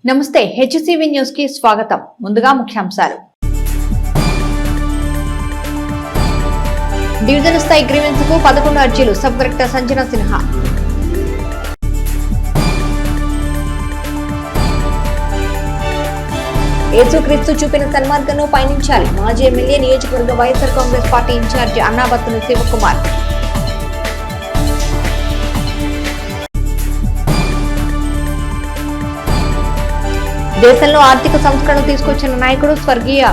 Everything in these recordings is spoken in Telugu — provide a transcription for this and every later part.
నమస్తే హెచ్సివి న్యూస్ కి స్వాగతం. ముందుగా ముఖ్యాంశాలు. డివిజన్ స్థాయి గ్రీవెన్స్ కు 11 అర్జీలు. Sub collector Sanjana Sinha. యేసుక్రీస్తు చూపిన సన్మార్గంలో పయనించాలి. మాజీ ఎమ్మెల్యే నియోజకవర్గ వైఎస్ఆర్ కాంగ్రెస్ పార్టీ ఇన్ఛార్జి అన్నాబత్తుని శివకుమార్. దేశంలో ఆర్థిక సంస్కరణ తీసుకొచ్చిన నాయకుడు స్వర్గీయ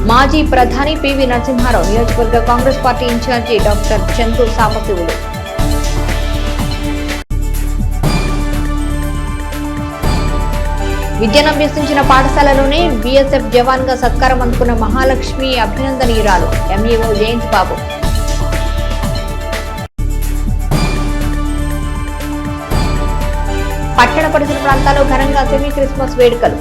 మాజీ ప్రధాని పివి నరసింహారావు. నియోజకవర్గ Congress party incharge doctor Chandu Sambasivudu. విద్యను అభ్యసించిన పాఠశాలలోనే బీఎస్ఎఫ్ జవాన్ గా సత్కారం అందుకున్న మహాలక్ష్మి అభినందనీయురాలు. ఎంఈఓ జయంత్ బాబు. పట్టణ పరిసర ప్రాంతాల్లో ఘనంగా సెమీ క్రిస్మస్ వేడుకలు.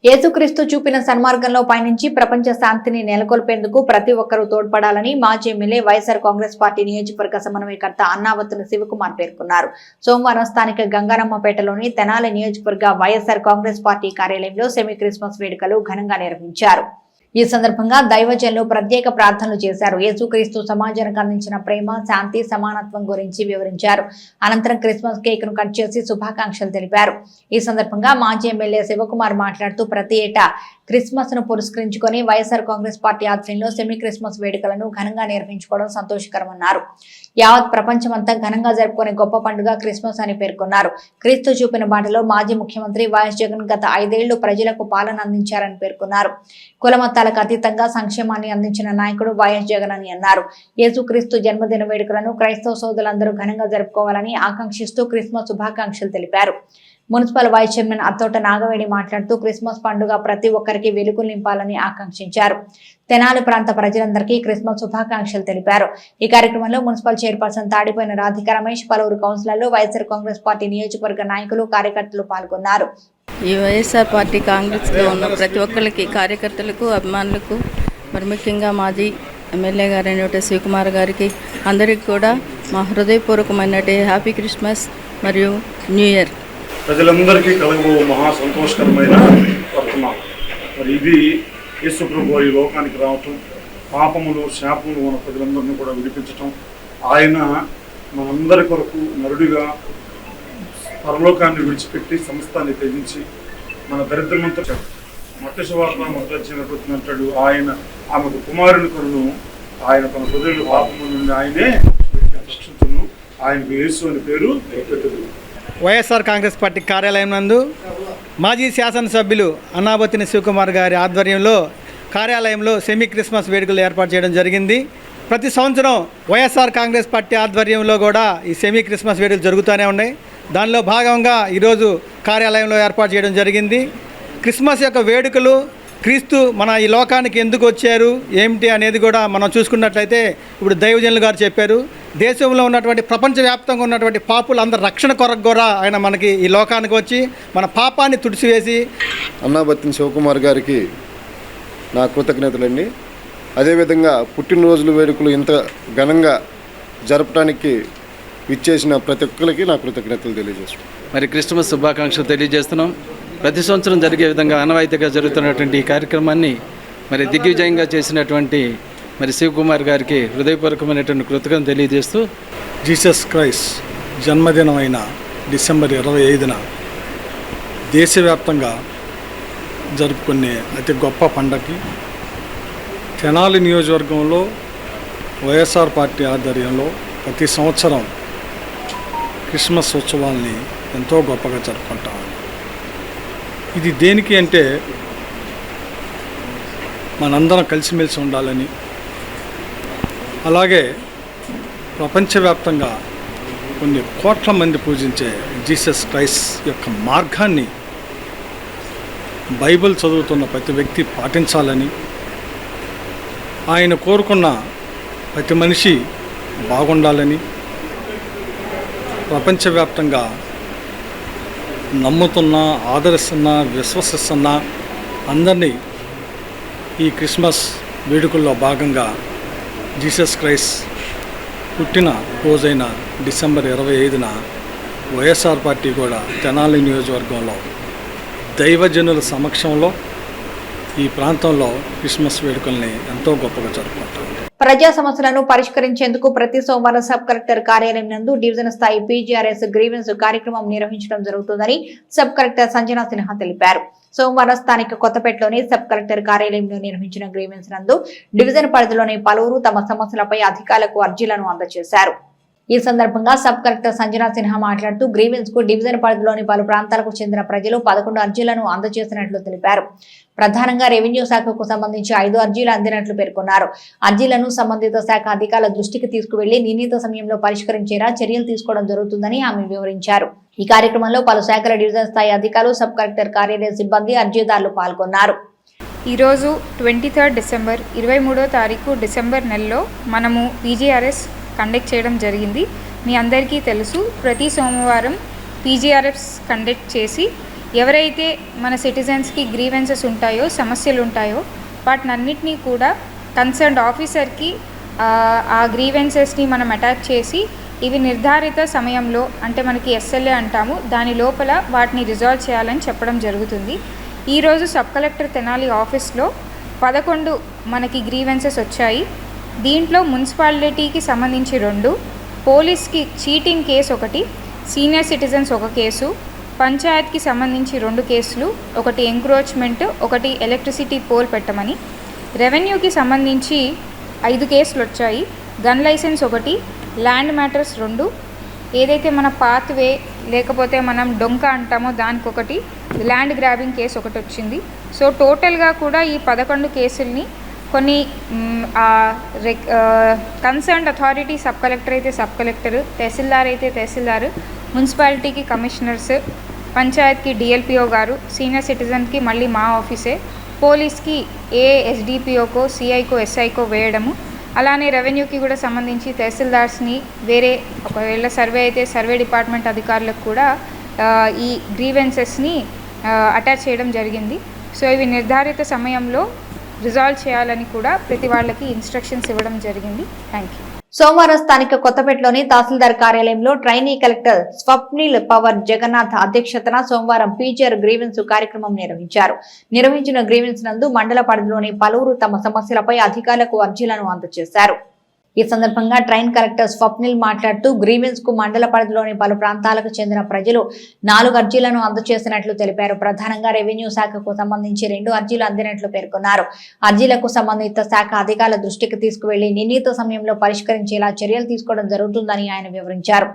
యేసుక్రీస్తు చూపిన సన్మార్గంలో పయనించి ప్రపంచ శాంతిని నెలకొల్పేందుకు ప్రతి ఒక్కరూ తోడ్పడాలని మాజీ ఎమ్మెల్యే వైఎస్ఆర్ కాంగ్రెస్ పార్టీ నియోజకవర్గ సమన్వయకర్త అన్నాబత్తుని శివకుమార్ పేర్కొన్నారు. సోమవారం స్థానిక గంగారమ్మపేటలోని తెనాలి నియోజకవర్గ వైఎస్ఆర్ కాంగ్రెస్ పార్టీ కార్యాలయంలో సెమీ క్రిస్మస్ వేడుకలు ఘనంగా నిర్వహించారు. ఈ సందర్భంగా దైవజనులు ప్రత్యేక ప్రార్థనలు చేశారు. యేసుక్రీస్తు సమాజానికి అందించిన ప్రేమ, శాంతి, సమానత్వం గురించి వివరించారు. అనంతరం క్రిస్మస్ కేక్ ను కట్ చేసి శుభాకాంక్షలు తెలిపారు. ఈ సందర్భంగా మాజీ ఎమ్మెల్యే శివకుమార్ మాట్లాడుతూ ప్రతి ఏటా క్రిస్మస్ ను పురస్కరించుకొని వైఎస్ఆర్ కాంగ్రెస్ పార్టీ ఆధ్వర్యంలో సెమీ క్రిస్మస్ వేడుకలను ఘనంగా నిర్వహించుకోవడం సంతోషకరమన్నారు. యావత్ ప్రపంచమంతా ఘనంగా జరుపుకునే గొప్ప పండుగ క్రిస్మస్ అని పేర్కొన్నారు. క్రీస్తు చూపిన బాటలో మాజీ ముఖ్యమంత్రి వైఎస్ జగన్ గత 5 ఏళ్లు ప్రజలకు పాలన అందించారని పేర్కొన్నారు. కులమతాలకు అతీతంగా సంక్షేమాన్ని అందించిన నాయకుడు వైఎస్ జగన్ అని అన్నారు. యేసుక్రీస్తు జన్మదిన వేడుకలను క్రైస్తవ సోదరులందరూ ఘనంగా జరుపుకోవాలని ఆకాంక్షిస్తూ క్రిస్మస్ శుభాకాంక్షలు తెలిపారు. Municipal vice chairman Attota Nagaveni మాట్లాడుతూ క్రిస్మస్ పండుగ ప్రతి ఒక్కరికి వెలుగులు నింపాలని ఆకాంక్షించారు. తెనాలి ప్రాంత ప్రజలందరికీ క్రిస్మస్ శుభాకాంక్షలు తెలిపారు. ఈ కార్యక్రమంలో మున్సిపల్ చైర్పర్సన్ తాడిపోయిన రాధిక రమేష్, పలువురు కౌన్సిలర్లు, వైఎస్ఆర్ కాంగ్రెస్ పార్టీ నియోజకవర్గ నాయకులు, కార్యకర్తలు పాల్గొన్నారు. ఈ వైఎస్ఆర్ పార్టీ కాంగ్రెస్లో ఉన్న ప్రతి ఒక్కరికి, కార్యకర్తలకు, అభిమానులకు, మరి ముఖ్యంగా మాజీ ఎమ్మెల్యే గారైన శివకుమార్ గారికి అందరికీ కూడా మా హృదయపూర్వకమైన హ్యాపీ క్రిస్మస్ మరియు న్యూ ఇయర్. ప్రజలందరికీ కలగబో మహా సంతోషకరమైన వర్తమానం. మరి ఇది యేసు ప్రభువు ఈ లోకానికి రావటం, పాపములు, శాపములు ఉన్న ప్రజలందరినీ కూడా విడిపించటం, ఆయన మనందరి కొరకు నరుడిగా పరలోకాన్ని విడిచిపెట్టి సమస్తాన్ని త్యజించి మన దరిద్రమంతా మత్స్య వార్త మొదలచ్చినటువంటి అంటాడు. ఆయన ఆమెకు కుమారుని కొను, ఆయన తన హృదయుల పాపముల నుండి ఆయనే రక్షించును, ఆయనకు యేసు అని పేరు పెట్టదు. వైఎస్ఆర్ కాంగ్రెస్ పార్టీ కార్యాలయం నందు మాజీ శాసనసభ్యులు అన్నాబత్తుని శివకుమార్ గారి ఆధ్వర్యంలో కార్యాలయంలో సెమీ క్రిస్మస్ వేడుకలు ఏర్పాటు చేయడం జరిగింది. ప్రతి సంవత్సరం వైఎస్ఆర్ కాంగ్రెస్ పార్టీ ఆధ్వర్యంలో కూడా ఈ సెమీ క్రిస్మస్ వేడుకలు జరుగుతూనే ఉన్నాయి. దానిలో భాగంగా ఈరోజు కార్యాలయంలో ఏర్పాటు చేయడం జరిగింది. క్రిస్మస్ యొక్క వేడుకలు, క్రీస్తు మన ఈ లోకానికి ఎందుకు వచ్చారు ఏమిటి అనేది కూడా మనం చూసుకున్నట్లయితే ఇప్పుడు దైవజనులు గారు చెప్పారు. దేశంలో ఉన్నటువంటి ప్రపంచవ్యాప్తంగా ఉన్నటువంటి పాపులు అందరు రక్షణ కొరకు కూడా ఆయన మనకి ఈ లోకానికి వచ్చి మన పాపాన్ని తుడిచివేసి. అన్నాబత్తుని శివకుమార్ గారికి నా కృతజ్ఞతలండి. అదేవిధంగా పుట్టినరోజుల వేడుకలు ఇంత ఘనంగా జరపడానికి విచ్చేసిన ప్రతి ఒక్కరికి నా కృతజ్ఞతలు తెలియజేస్తున్నాం. మరి క్రిస్మస్ శుభాకాంక్షలు తెలియజేస్తున్నాం. ప్రతి సంవత్సరం జరిగే విధంగా ఆనవాయితీగా జరుగుతున్నటువంటి ఈ కార్యక్రమాన్ని మరి దిగ్విజయంగా చేసినటువంటి మరి శివకుమార్ గారికి హృదయపూర్వకమైనటువంటి కృతజ్ఞతలు తెలియజేస్తూ, జీసస్ క్రైస్ట్ జన్మదినమైన డిసెంబర్ 25న దేశవ్యాప్తంగా జరుపుకునే అతి గొప్ప పండగకి తెనాలి నియోజకవర్గంలో వైఎస్ఆర్ పార్టీ ఆధ్వర్యంలో ప్రతి సంవత్సరం క్రిస్మస్ ఉత్సవాల్ని ఎంతో గొప్పగా జరుపుకుంటాం. ఇది దేనికి అంటే మనందరం కలిసిమెలిసి ఉండాలని, అలాగే ప్రపంచవ్యాప్తంగా కొన్ని కోట్ల మంది పూజించే జీసస్ క్రైస్ట్ యొక్క మార్గాన్ని బైబిల్ చదువుతున్న ప్రతి వ్యక్తి పాటించాలని, ఆయన కోరుకున్న ప్రతి మనిషి బాగుండాలని, ప్రపంచవ్యాప్తంగా నమ్ముతున్నా, ఆదరిస్తున్నా, విశ్వసిస్తున్నా అందరినీ ఈ క్రిస్మస్ వేడుకల్లో భాగంగా జీసస్ క్రైస్ట్ పుట్టిన రోజైన డిసెంబర్ 25న వైఎస్ఆర్ పార్టీ కూడా తెనాలి నియోజకవర్గంలో దైవజనుల సమక్షంలో ఈ ప్రాంతంలో క్రిస్మస్ వేడుకల్ని ఎంతో గొప్పగా జరుపుకుంటాం. ప్రజా సమస్యలను పరిష్కరించేందుకు ప్రతి సోమవారం సబ్ కలెక్టర్ కార్యాలయం నందు డివిజన్ స్థాయి పీజీఆర్ఎస్ గ్రీవెన్స్ కార్యక్రమం నిర్వహించడం జరుగుతుందని సబ్ కలెక్టర్ సంజనా సిన్హా తెలిపారు. సోమవారం స్థానిక కొత్తపేటలోని సబ్ కలెక్టర్ కార్యాలయంలో నిర్వహించిన గ్రీవెన్స్ నందు డివిజన్ పరిధిలోని పలువురు తమ సమస్యలపై అధికారులకు అర్జీలను అందజేశారు. ఈ సందర్భంగా సబ్ కలెక్టర్ సంజనా సిన్హా మాట్లాడుతూ గ్రీవెన్స్ కు డివిజన్ పరిధిలోని పలు ప్రాంతాలకు చెందిన ప్రజలు 11 అర్జీలను అందజేసినట్లు తెలిపారు. ప్రధానంగా రెవెన్యూ శాఖకు సంబంధించి 5 అర్జీలు అందినట్లు పేర్కొన్నారు. అర్జీలను సంబంధిత శాఖ అధికారుల దృష్టికి తీసుకువెళ్లి నిర్ణీత సమయంలో పరిష్కరించేలా చర్యలు తీసుకోవడం జరుగుతుందని ఆమె వివరించారు. ఈ కార్యక్రమంలో పలు శాఖల డివిజన్ స్థాయి అధికారులు, సబ్ కలెక్టర్ కార్యాలయ సిబ్బంది, అర్జీదారులు పాల్గొన్నారు. ఈరోజు 23 డిసెంబర్ 23వ తారీఖు డిసెంబర్ నెలలో మనము పీజీఆర్ఎస్ కండక్ట్ చేయడం జరిగింది. మీ అందరికీ తెలుసు, ప్రతి సోమవారం పీజీఆర్ఎస్ కండక్ట్ చేసి ఎవరైతే మన సిటిజన్స్కి గ్రీవెన్సెస్ ఉంటాయో, సమస్యలు ఉంటాయో వాటినన్నిటినీ కూడా కన్సర్న్డ్ ఆఫీసర్కి ఆ గ్రీవెన్సెస్ని మనం అటాచ్ చేసి ఇవి నిర్ధారిత సమయంలో, అంటే మనకి ఎస్ఎల్ఏ అంటాము, దాని లోపల వాటిని రిజాల్వ్ చేయాలని చెప్పడం జరుగుతుంది. ఈరోజు సబ్ కలెక్టర్ తెనాలి ఆఫీస్లో 11 మనకి గ్రీవెన్సెస్ వచ్చాయి. దీంట్లో మున్సిపాలిటీకి సంబంధించి 2, పోలీస్కి cheating case 1, senior citizens 1 case, పంచాయత్కి సంబంధించి 2 కేసులు, 1 ఎంక్రోచ్మెంట్, 1 ఎలక్ట్రిసిటీ పోల్ పెట్టమని, రెవెన్యూకి సంబంధించి 5 కేసులు వచ్చాయి. గన్ లైసెన్స్ 1, ల్యాండ్ మ్యాటర్స్ 2, ఏదైతే మన పాత్వే లేకపోతే మనం డొంక అంటామో దానికి 1, ల్యాండ్ గ్రాబింగ్ కేసు 1 వచ్చింది. సో టోటల్గా కూడా ఈ 11 కేసుల్ని కొన్ని కన్సర్న్డ్ అథారిటీ, సబ్ కలెక్టర్ అయితే సబ్ కలెక్టర్, తహసీల్దార్ అయితే తహసీల్దార్, మున్సిపాలిటీకి కమిషనర్స్, పంచాయత్కి డిఎల్పిఓ గారు, సీనియర్ సిటిజన్కి మళ్ళీ మా ఆఫీసే, పోలీస్కి ఎస్డిపిఓకో, సిఐకో, ఎస్ఐకో వేయడము, అలానే రెవెన్యూకి కూడా సంబంధించి తహసీల్దార్స్ని వేరే, ఒకవేళ సర్వే అయితే సర్వే డిపార్ట్మెంట్ అధికారులకు కూడా ఈ గ్రీవెన్సెస్ని అటాచ్ చేయడం జరిగింది. సో ఇవి నిర్ధారిత సమయంలో రిజాల్వ్ చేయాలని కూడా ప్రతి వాళ్ళకి ఇన్స్ట్రక్షన్స్ ఇవ్వడం జరిగింది. Thank you. సోమవారం స్థానిక కొత్తపేటలోని తహసీల్దార్ కార్యాలయంలో ట్రైనీ కలెక్టర్ స్వప్నిల్ పవర్ జగన్నాథ్ అధ్యక్షతన సోమవారం పీజీఆర్ గ్రీవెన్స్ కార్యక్రమం నిర్వహించిన గ్రీవెన్స్ నందు మండల పరిధిలోని పలువురు తమ సమస్యలపై అధికారులకు అర్జీలను అందజేశారు. ఈ సందర్భంగా ట్రైన్ కలెక్టర్ స్వప్నిల్ మాట్లాడుతూ గ్రీవెన్స్ కు మండల పరిధిలోని పలు ప్రాంతాలకు చెందిన ప్రజలు 4 అర్జీలను అందజేసినట్లు తెలిపారు. ప్రధానంగా రెవెన్యూ శాఖకు సంబంధించి 2 అర్జీలు అందినట్లు పేర్కొన్నారు. అర్జీలకు సంబంధిత శాఖ అధికారుల దృష్టికి తీసుకువెళ్లి నిర్ణీత సమయంలో పరిష్కరించేలా చర్యలు తీసుకోవడం జరుగుతుందని ఆయన వివరించారు.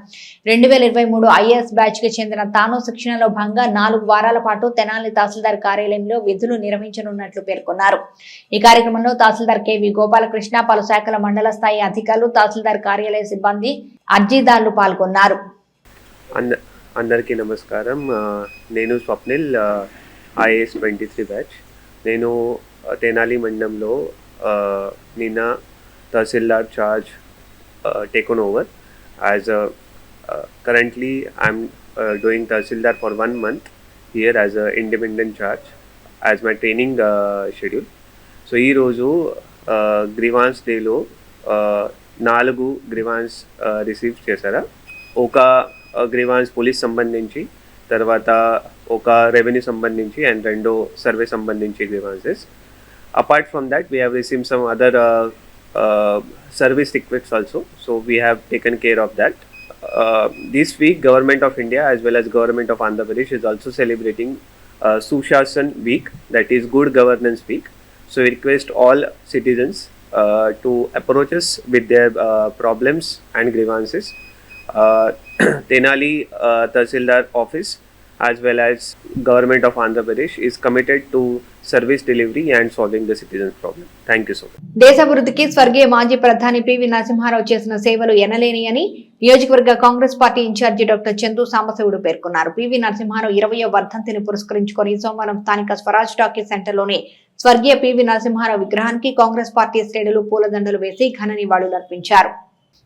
2023 ఐఏఎస్ బ్యాచ్ కి చెందిన తాను శిక్షణలో భాగంగా 4 వారాల పాటు తెనాలి తహసీల్దార్ కార్యాలయంలో విధులు నిర్వహించనున్నట్లు పేర్కొన్నారు. ఈ కార్యక్రమంలో తహసీల్దార్ కెవి గోపాలకృష్ణ, పలు శాఖల మండల స్థాయి అధికారులు, తహసీల్దార్ కార్యాలయ సిబ్బంది, అర్జీదారులు పాల్గొన్నారు. అందరికీ నమస్కారం. నేను స్వప్నిల్, ఐఏఎస్ 23 బ్యాచ్. నేను తెనాలి మండలంలో నిన్న tahsildar charge taken over. As currently I'm doing tahsildar for 1 month here as a independent charge as my training schedule. So ఈరోజు గ్రీవాన్స్ డేలో 4 గ్రీవాన్స్ రిసీవ్ చేశారా. ఒక గ్రీవాన్స్ పోలీస్ సంబంధించి, తర్వాత ఒక రెవెన్యూ సంబంధించి అండ్ 2 సర్వే సంబంధించి grievances. Apart from that we have receive some other service requests also. So we have taken care of that. This week Government of India as well as Government of Andhra Pradesh is also celebrating Sushasan Week, that is Good Governance Week. So we request all citizens to approach us with their problems and grievances. Tenali Tahsildar office as well as Government of Andhra Pradesh is committed to service delivery and solving the citizens' problem. Thank you so much. దేశాభివృద్ధికి స్వర్గీయ మాజీ ప్రధాని పివి నరసింహారావు చేసిన సేవలు ఎనలేని అని నియోజకవర్గ Congress party incharge doctor Chandu Sambasivudu పేర్కొన్నారు. పివి నరసింహారావు 20వ వర్ధంతిని పురస్కరించుకొని సోమవారం స్థానిక స్వరాజ్ టాకీస్ సెంటర్లోని స్వర్గీయ పివి నరసింహారావు విగ్రహానికి కాంగ్రెస్ పార్టీ శ్రేణులు పూలదండలు వేసి ఘన నివాళులర్పించారు.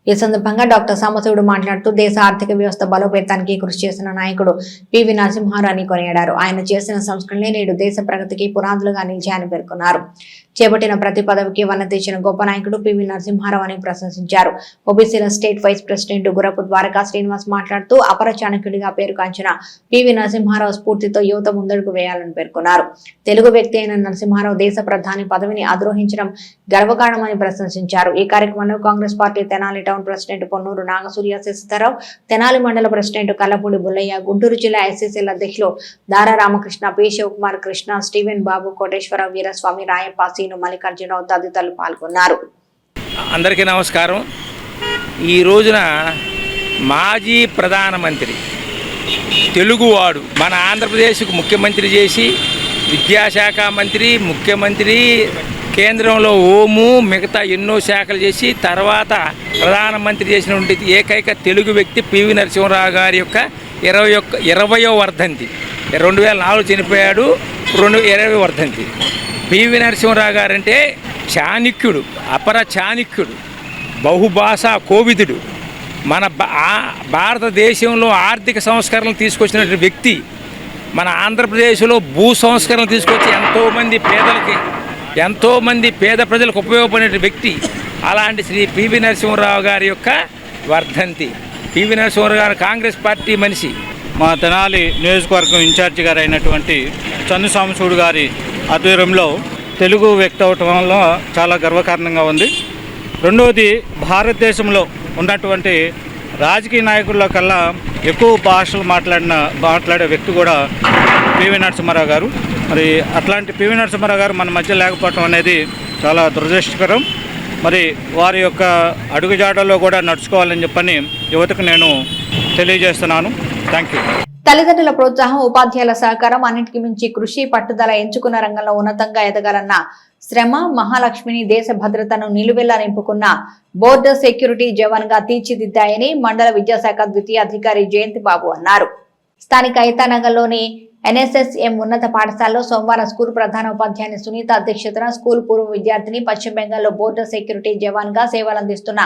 ఈ సందర్భంగా డాక్టర్ సాంబశివుడు మాట్లాడుతూ దేశ ఆర్థిక వ్యవస్థ బలోపేతానికి కృషి చేసిన నాయకుడు పివి నరసింహారావు అని కొనియాడారు. ఆయన చేసిన సంస్కరణలే నేడు దేశ ప్రగతికి పునాదులుగా నిలిచాయని పేర్కొన్నారు. చేపట్టిన ప్రతి పదవికి వన్న తెచ్చిన గొప్ప నాయకుడు పివి నరసింహారావు అని ప్రశంసించారు. ఓబీసీల state vice president Gurapu Dwaraka Srinivas మాట్లాడుతూ అపర చాణక్యుడిగా పేరుగాంచిన పివి నరసింహారావు స్ఫూర్తితో యువత ముందడుగు వేయాలని పేర్కొన్నారు. తెలుగు వ్యక్తి అయిన నరసింహారావు దేశ ప్రధాని పదవిని అధిరోహించడం గర్వకారణమని ప్రశంసించారు. ఈ కార్యక్రమంలో Congress party Tenali town president Ponnuru Nagasurya Sasidhara Rao, Tenali మండల ప్రెసిడెంట్ కల్లపూడి బుల్లయ్య, గుంటూరు జిల్లా ఎస్సీసీల అధ్యక్షులు దారా రామకృష్ణ, పి శివకుమార్, కృష్ణ, స్టీవెన్ బాబు, కోటేశ్వరరావు, వీరస్వామి, రాయప్ప, మల్లికార్జునరావు తదితరులు పాల్గొన్నారు. అందరికీ నమస్కారం. ఈ రోజున మాజీ ప్రధానమంత్రి తెలుగువాడు మన ఆంధ్రప్రదేశ్కు ముఖ్యమంత్రి చేసి విద్యాశాఖ మంత్రి, ముఖ్యమంత్రి, కేంద్రంలో హోము, మిగతా ఎన్నో శాఖలు చేసి తర్వాత ప్రధానమంత్రి చేసినటువంటి ఏకైక తెలుగు వ్యక్తి పివి నరసింహారావు గారి యొక్క 20వ వర్ధంతి. 2004 చనిపోయాడు, 2020 వర్ధంతి. పివి నరసింహారావు గారంటే చాణక్యుడు, అపర చాణక్యుడు, బహుభాషా కోవిదుడు, మన భారతదేశంలో ఆర్థిక సంస్కరణలు తీసుకొచ్చినటువంటి వ్యక్తి, మన ఆంధ్రప్రదేశ్లో భూ సంస్కరణలు తీసుకొచ్చి ఎంతోమంది పేద ప్రజలకు ఉపయోగపడే వ్యక్తి. అలాంటి శ్రీ పివి నరసింహారావు గారి యొక్క వర్ధంతి. పివి నరసింహారావు గారు కాంగ్రెస్ పార్టీ మనిషి. మా తెనాలి నియోజకవర్గం ఇన్ఛార్జి గారు అయినటువంటి చందు సాంబశివుడు గారి ఆధ్వర్యంలో తెలుగు వ్యక్తి అవటం వల్ల చాలా గర్వకారణంగా ఉంది. రెండవది, భారతదేశంలో ఉన్నటువంటి రాజకీయ నాయకుల్లో కల్లా ఎక్కువ భాషలు మాట్లాడే వ్యక్తి కూడా పివి నరసింహారావు గారు. మరి అట్లాంటి పివి నరసింహారావు గారు మన మధ్య లేకపోవటం అనేది చాలా దురదృష్టకరం. మరి వారి యొక్క అడుగుజాడల్లో కూడా నడుచుకోవాలని చెప్పని యువతకు నేను తెలియజేస్తున్నాను. Thank you. తల్లిదండ్రుల ప్రోత్సాహం, ఉపాధ్యాయుల సహకారం, అన్నిటికీ మించి కృషి, పట్టుదల, ఎంచుకున్న రంగంలో ఉన్నతంగా ఎదగాలన్న శ్రమ మహాలక్ష్మిని దేశ భద్రతను నిలువెల్లా నింపుకున్న బోర్డర్ సెక్యూరిటీ జవాన్ గా తీర్చిదిద్దాయని మండల విద్యాశాఖ ద్వితీయ అధికారి జయంతి బాబు అన్నారు. స్థానిక ఐతానగర్లోని ఎన్ఎస్ఎస్ఎం ఉన్నత పాఠశాలలో సోమవారం స్కూల్ ప్రధాన ఉపాధ్యాయుని సునీత అధ్యక్షతన స్కూల్ పూర్వ విద్యార్థిని పశ్చిమ బెంగాల్లో బోర్డర్ సెక్యూరిటీ జవాన్ గా సేవలందిస్తున్న